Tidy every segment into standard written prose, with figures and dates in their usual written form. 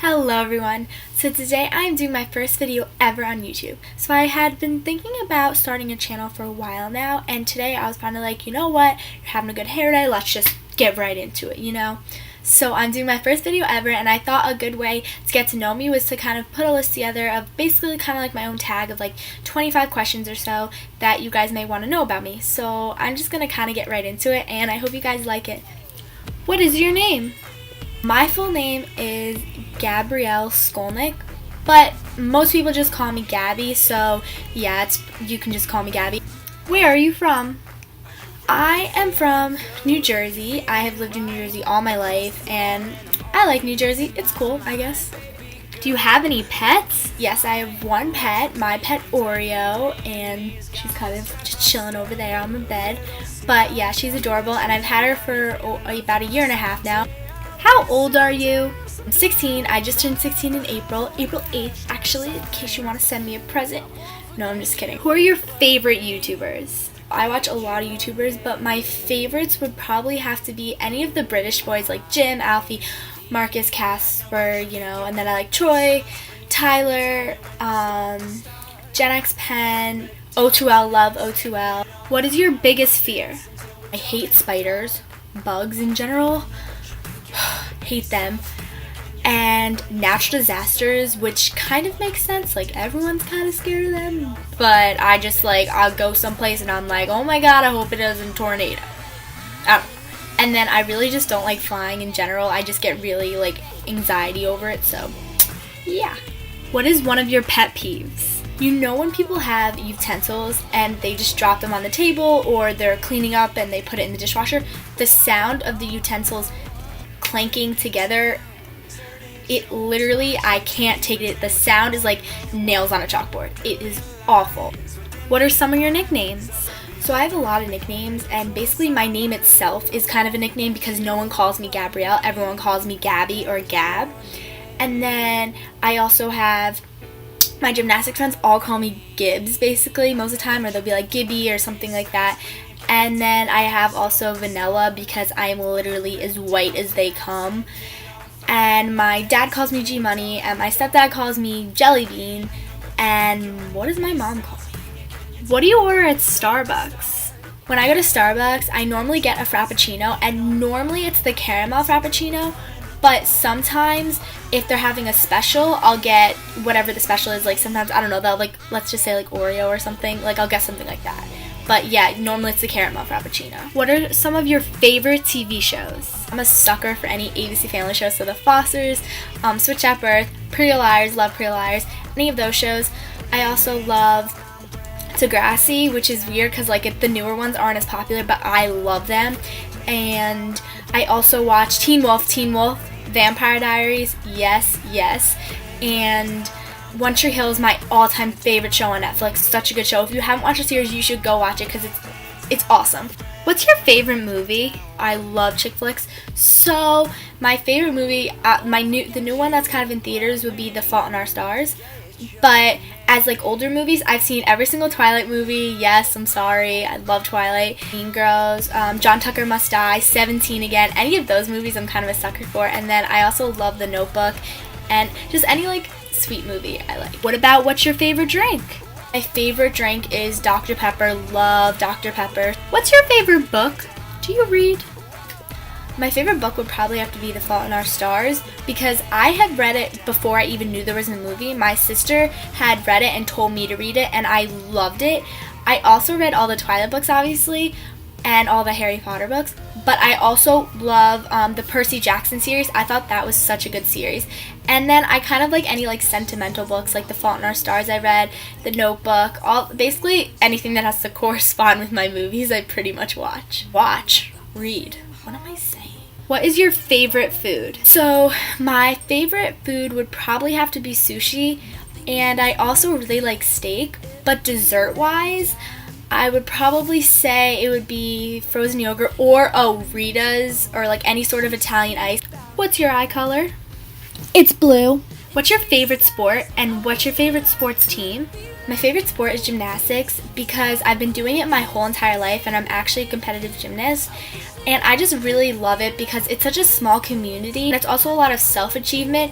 Hello everyone! So today I'm doing my first video ever on YouTube. So I had been thinking about starting a channel for a while now, and today I was finally like, you know what, you're having a good hair day, let's just get right into it, you know? So I'm doing my first video ever, and I thought a good way to get to know me was to kind of put a list together of basically kind of like my own tag of like 25 questions or so that you guys may want to know about me. So I'm just going to kind of get right into it, and I hope you guys like it. What is your name? My full name is Gabrielle Skolnick, but most people just call me Gabby, so yeah, you can just call me Gabby. Where are you from? I am from New Jersey. I have lived in New Jersey all my life, and I like New Jersey. It's cool, I guess. Do you have any pets? Yes, I have one pet, my pet Oreo, and she's kind of just chilling over there on the bed. But yeah, she's adorable, and I've had her for about a year and a half now. How old are you? I'm 16. I just turned 16 in April 8th, actually, in case you want to send me a present. No, I'm just kidding. Who are your favorite YouTubers? I watch a lot of YouTubers, but my favorites would probably have to be any of the British boys like Jim, Alfie, Marcus, Casper, you know, and then I like Troy, Tyler, Gen X Pen, O2L, love O2L. What is your biggest fear? I hate spiders, bugs in general. Hate them. And natural disasters, which kind of makes sense, like everyone's kind of scared of them, but I just like, I'll go someplace and I'm like, oh my god, I hope it doesn't tornado. And then I really just don't like flying in general. I just get really like anxiety over it, so yeah. What is one of your pet peeves? You know when people have utensils and they just drop them on the table, or they're cleaning up and they put it in the dishwasher, the sound of the utensils clanking together, it literally, I can't take it. The sound is like nails on a chalkboard. It is awful. What are some of your nicknames? So I have a lot of nicknames, and basically my name itself is kind of a nickname because no one calls me Gabrielle. Everyone calls me Gabby or Gab. And then I also have my gymnastics friends all call me Gibbs basically most of the time, or they'll be like Gibby or something like that. And then I have also Vanilla because I am literally as white as they come. And my dad calls me G-Money, and my stepdad calls me Jelly Bean. And what does my mom call me? What do you order at Starbucks? When I go to Starbucks, I normally get a Frappuccino, and normally it's the caramel Frappuccino. But sometimes, if they're having a special, I'll get whatever the special is. Like sometimes, I don't know, they'll like, let's just say like Oreo or something. Like I'll get something like that. But yeah, normally it's the caramel Frappuccino. What are some of your favorite TV shows? I'm a sucker for any ABC Family shows, so The Fosters, Switch at Birth, Pretty Liars, love Pretty Liars, any of those shows. I also love Degrassi, which is weird because like the newer ones aren't as popular, but I love them. And I also watch Teen Wolf, Vampire Diaries, yes, and One Tree Hill is my all-time favorite show on Netflix. Such a good show. If you haven't watched the series, you should go watch it because it's awesome. What's your favorite movie? I love chick flicks. So my favorite movie, the new one that's kind of in theaters would be The Fault in Our Stars. But as like older movies, I've seen every single Twilight movie. Yes, I'm sorry, I love Twilight. Mean Girls, John Tucker Must Die, 17 Again. Any of those movies I'm kind of a sucker for. And then I also love The Notebook, and just any like sweet movie I like. What about what's your favorite drink? My favorite drink is Dr. Pepper. Love Dr. Pepper. What's your favorite book? Do you read? My favorite book would probably have to be The Fault in Our Stars because I had read it before I even knew there was a movie. My sister had read it and told me to read it, and I loved it. I also read all the Twilight books, obviously, and all the Harry Potter books, but I also love the Percy Jackson series. I thought that was such a good series. And then I kind of like any like sentimental books, like The Fault in Our Stars I read, The Notebook, basically anything that has to correspond with my movies I pretty much read. What am I saying? What is your favorite food? So my favorite food would probably have to be sushi, and I also really like steak, but dessert-wise, I would probably say it would be frozen yogurt or Rita's or like any sort of Italian ice. What's your eye color? It's blue. What's your favorite sport and what's your favorite sports team? My favorite sport is gymnastics because I've been doing it my whole entire life and I'm actually a competitive gymnast. And I just really love it because it's such a small community and it's also a lot of self-achievement,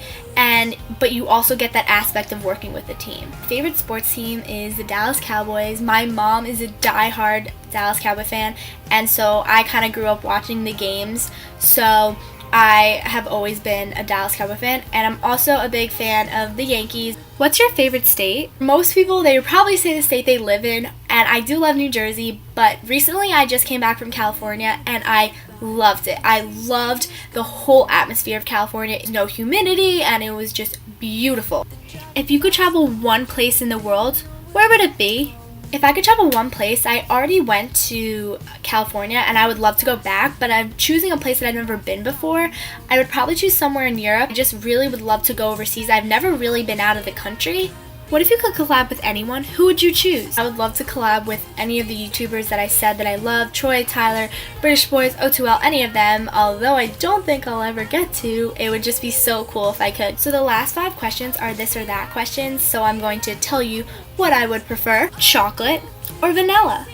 but you also get that aspect of working with a team. Favorite sports team is the Dallas Cowboys. My mom is a die-hard Dallas Cowboy fan, and so I kind of grew up watching the games. So I have always been a Dallas Cowboy fan, and I'm also a big fan of the Yankees. What's your favorite state? Most people, they would probably say the state they live in, and I do love New Jersey, but recently I just came back from California, and I loved it. I loved the whole atmosphere of California. No humidity, and it was just beautiful. If you could travel one place in the world, where would it be? If I could travel one place, I already went to California and I would love to go back, but I'm choosing a place that I've never been before. I would probably choose somewhere in Europe. I just really would love to go overseas. I've never really been out of the country. What if you could collab with anyone? Who would you choose? I would love to collab with any of the YouTubers that I said that I love. Troy, Tyler, British Boys, O2L, any of them. Although I don't think I'll ever get to. It would just be so cool if I could. So the last 5 questions are this or that questions. So I'm going to tell you what I would prefer. Chocolate or vanilla?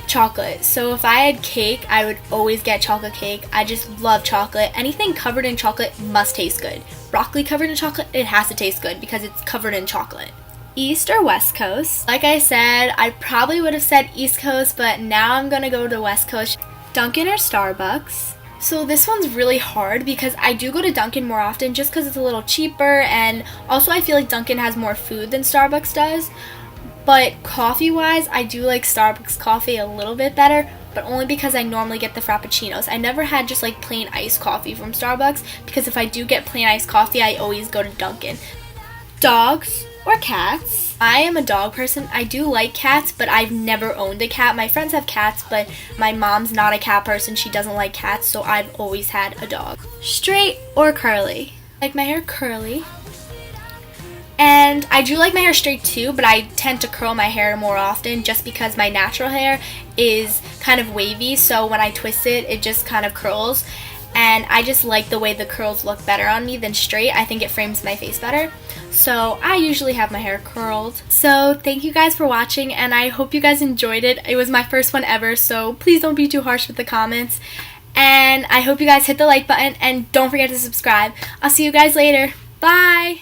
Chocolate. So if I had cake, I would always get chocolate cake. I just love chocolate. Anything covered in chocolate must taste good. Broccoli covered in chocolate, it has to taste good because it's covered in chocolate. East or West Coast? Like I said, I probably would have said East Coast, but now I'm gonna go to West Coast. Dunkin' or Starbucks? So this one's really hard because I do go to Dunkin' more often just because it's a little cheaper, and also I feel like Dunkin' has more food than Starbucks does. But coffee-wise, I do like Starbucks coffee a little bit better, but only because I normally get the Frappuccinos. I never had just like plain iced coffee from Starbucks because if I do get plain iced coffee, I always go to Dunkin'. Dogs or cats? I am a dog person. I do like cats, but I've never owned a cat. My friends have cats, but my mom's not a cat person. She doesn't like cats, so I've always had a dog. Straight or curly? I like my hair curly. And I do like my hair straight too, but I tend to curl my hair more often just because my natural hair is kind of wavy, so when I twist it, it just kind of curls. And I just like the way the curls look better on me than straight. I think it frames my face better. So I usually have my hair curled. So thank you guys for watching, and I hope you guys enjoyed it. It was my first one ever, so please don't be too harsh with the comments. And I hope you guys hit the like button, and don't forget to subscribe. I'll see you guys later. Bye!